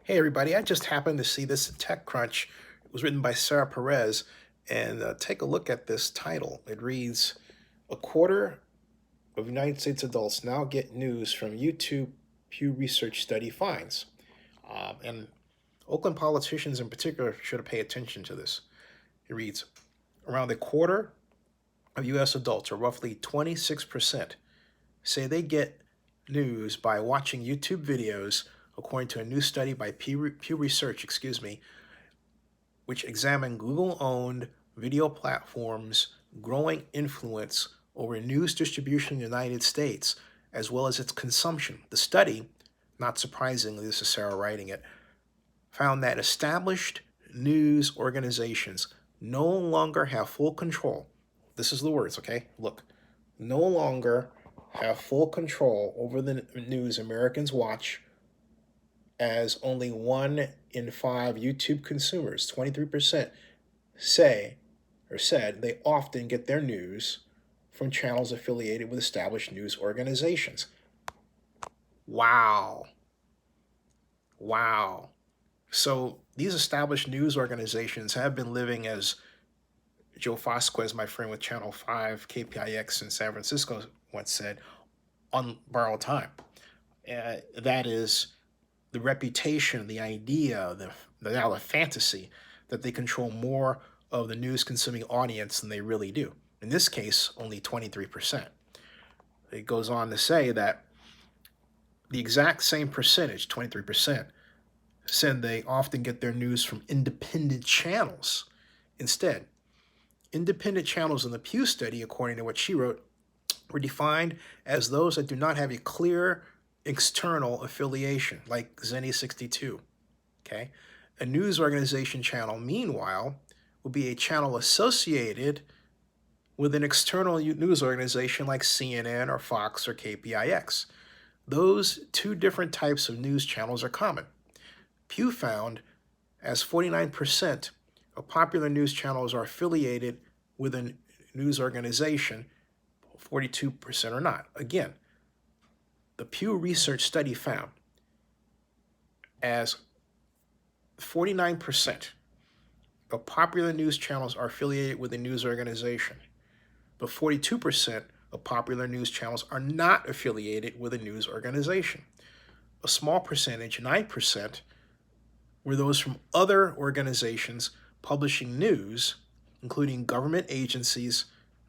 Hey everybody, I just happened to see this TechCrunch. It was written by Sarah Perez, and take a look at this title. It reads, "A quarter of United States adults now get news from YouTube Pew Research study finds." And Oakland politicians in particular should pay attention to this. It reads, around a quarter of US adults, or roughly 26%, say they get news by watching YouTube videos, according to a new study by Pew Research, which examined Google-owned video platforms' growing influence over news distribution in the United States, as well as its consumption. The study, not surprisingly, this is Sarah writing it, found that established news organizations no longer have full control. This is the words, okay? Look, no longer have full control over the news Americans watch, as only 1 in 5 YouTube consumers, 23%, said they often get their news from channels affiliated with established news organizations. Wow. Wow. So these established news organizations have been living, as Joe Fosquez, my friend with Channel 5, KPIX in San Francisco, once said, on borrowed time. That is the reputation, the idea, the fantasy that they control more of the news-consuming audience than they really do. In this case, only 23%. It goes on to say that the exact same percentage, 23%, said they often get their news from independent channels. Instead, independent channels in the Pew study, according to what she wrote, were defined as those that do not have a clear external affiliation, like Zennie 62. Okay? A news organization channel, meanwhile, will be a channel associated with an external news organization like CNN or Fox or KPIX. Those two different types of news channels are common. Pew found as 49% of popular news channels are affiliated with a news organization, 42% are not. Again, the Pew Research study found as 49% of popular news channels are affiliated with a news organization, but 42% of popular news channels are not affiliated with a news organization. A small percentage, 9%, were those from other organizations publishing news, including government agencies,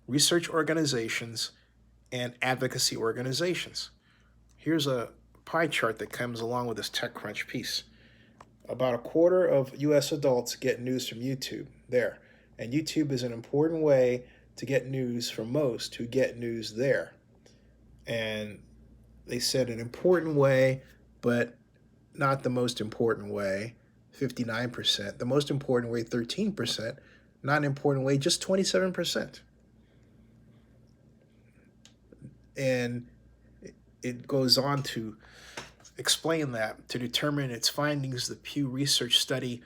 research organizations, and advocacy organizations. Here's a pie chart that comes along with this TechCrunch piece. About a quarter of U.S. adults get news from YouTube there, and YouTube is an important way to get news for most who get news there. And they said an important way, but not the most important way, 59%. The most important way, 13%. Not an important way, just 27%. And it goes on to explain that to determine its findings, the Pew Research study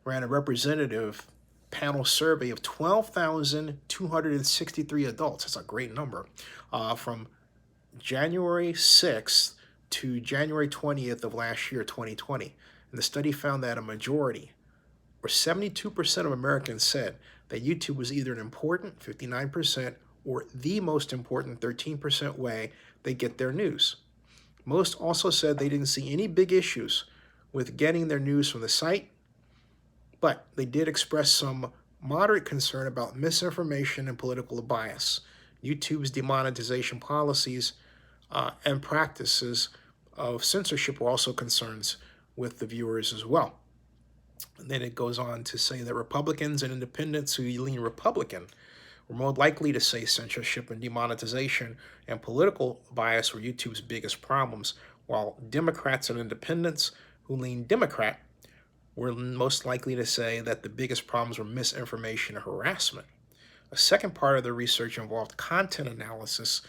ran a representative panel survey of 12,263 adults. That's a great number, from January 6th to January 20th of last year, 2020. And the study found that a majority, or 72% of Americans, said that YouTube was either an important, 59%, or the most important, 13%, way they get their news. Most also said they didn't see any big issues with getting their news from the site, but they did express some moderate concern about misinformation and political bias. YouTube's demonetization policies and practices of censorship were also concerns with the viewers as well. And then it goes on to say that Republicans and independents who lean Republican were more likely to say censorship and demonetization and political bias were YouTube's biggest problems, while Democrats and independents who lean Democrat were most likely to say that the biggest problems were misinformation and harassment. A second part of the research involved content analysis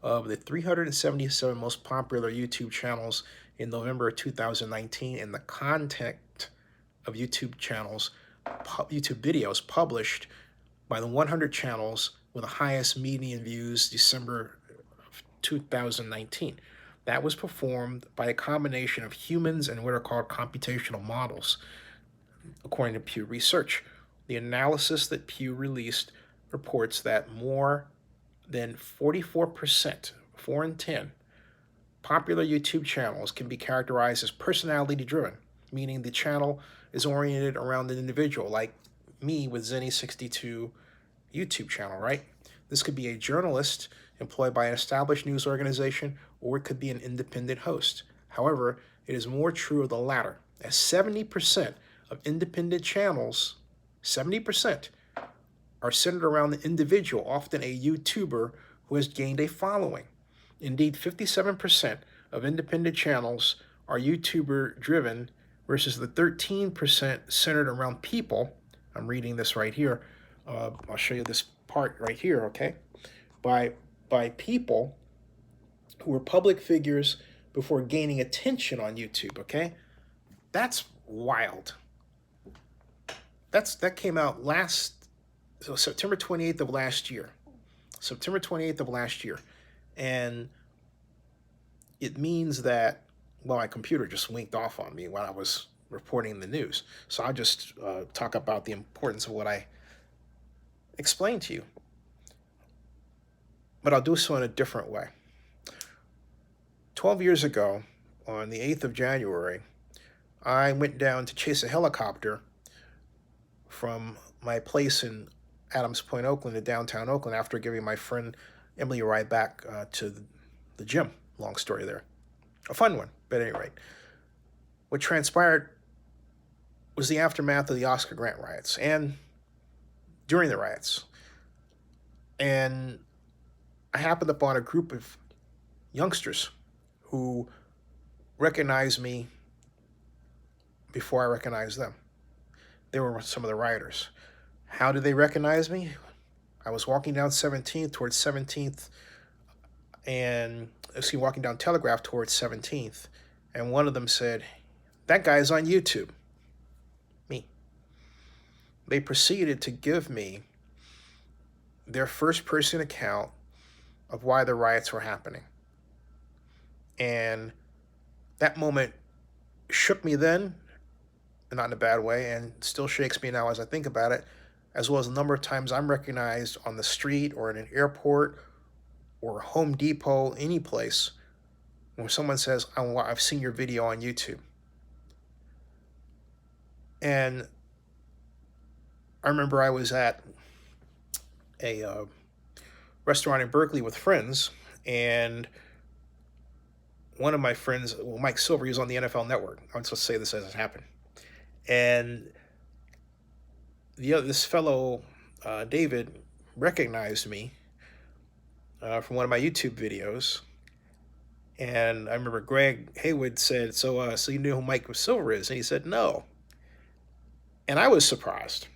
of the 377 most popular YouTube channels in November 2019 and the content of YouTube channels, YouTube videos published by the 100 channels with the highest median views December of 2019. That was performed by a combination of humans and what are called computational models, according to Pew Research. The analysis that Pew released reports that more than 44%, 4 in 10, popular YouTube channels can be characterized as personality driven, meaning the channel is oriented around an individual, like me with Zennie62 YouTube channel, right? This could be a journalist employed by an established news organization, or it could be an independent host. However, it is more true of the latter, as 70% of independent channels, 70%, are centered around the individual, often a YouTuber who has gained a following. Indeed, 57% of independent channels are YouTuber driven versus the 13% centered around people. I'm reading this right here. I'll show you this part right here, okay? By people who were public figures before gaining attention on YouTube, okay? That's wild. That came out September 28th of last year. September 28th of last year. And it means that, well, my computer just winked off on me while I was reporting the news. So I'll just talk about the importance of what I explained to you. But I'll do so in a different way. 12 years ago, on the 8th of January, I went down to chase a helicopter from my place in Adams Point, Oakland to downtown Oakland after giving my friend Emily a ride back to the gym. Long story there. A fun one, but at any rate. What transpired was the aftermath of the Oscar Grant riots and during the riots. And I happened upon a group of youngsters who recognized me before I recognized them. They were some of the rioters. How did they recognize me? I was walking down 17th towards 17th and walking down Telegraph towards 17th, and one of them said, "That guy's on YouTube." Me. They proceeded to give me their first-person account of why the riots were happening. And that moment shook me then, not in a bad way, and still shakes me now as I think about it, as well as a number of times I'm recognized on the street or in an airport or Home Depot, any place, when someone says, "I've seen your video on YouTube." And I remember I was at a restaurant in Berkeley with friends, and one of my friends, Mike Silver, he was on the NFL Network. I'm supposed to say this as it happened. And this fellow, David, recognized me from one of my YouTube videos. And I remember Greg Haywood said, so you knew who Mike Silver is? And he said, no. And I was surprised.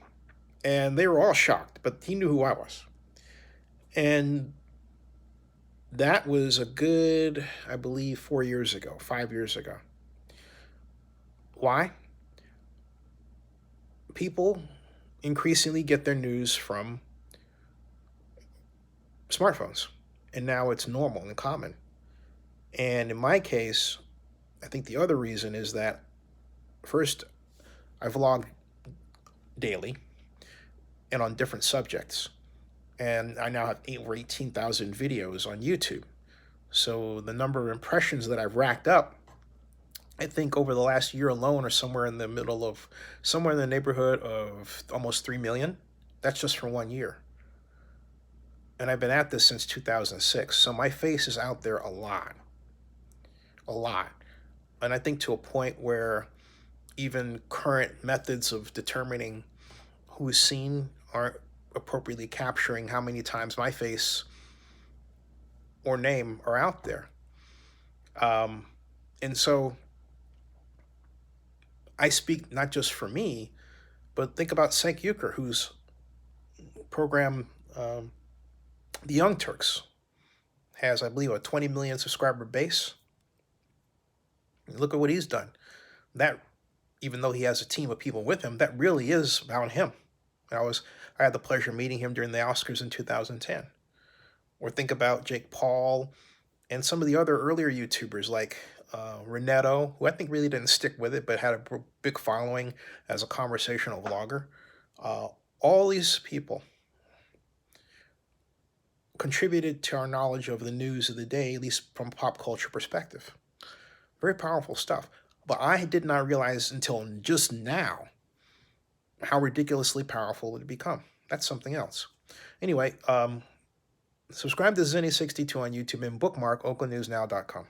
And they were all shocked, but he knew who I was. And that was a good, I believe, 5 years ago. Why? People increasingly get their news from smartphones, and now it's normal and common. And in my case, I think the other reason is that, first, I vlog daily and on different subjects. And I now have over 18,000 videos on YouTube. So the number of impressions that I've racked up, I think over the last year alone, are somewhere in the neighborhood of almost 3 million. That's just for 1 year. And I've been at this since 2006. So my face is out there a lot. And I think to a point where even current methods of determining who's seen aren't appropriately capturing how many times my face or name are out there. And so I speak not just for me, but think about Cenk Uygur, whose program, The Young Turks, has, I believe, a 20 million subscriber base. Look at what he's done. That, even though he has a team of people with him, that really is about him. I had the pleasure of meeting him during the Oscars in 2010. Or think about Jake Paul and some of the other earlier YouTubers like Renetto, who I think really didn't stick with it but had a big following as a conversational vlogger. Uh, all these people contributed to our knowledge of the news of the day, at least from a pop culture perspective. Very powerful stuff. But I did not realize until just now how ridiculously powerful it had become. That's something else. Anyway, subscribe to Zennie62 on YouTube and bookmark oaklandnewsnow.com.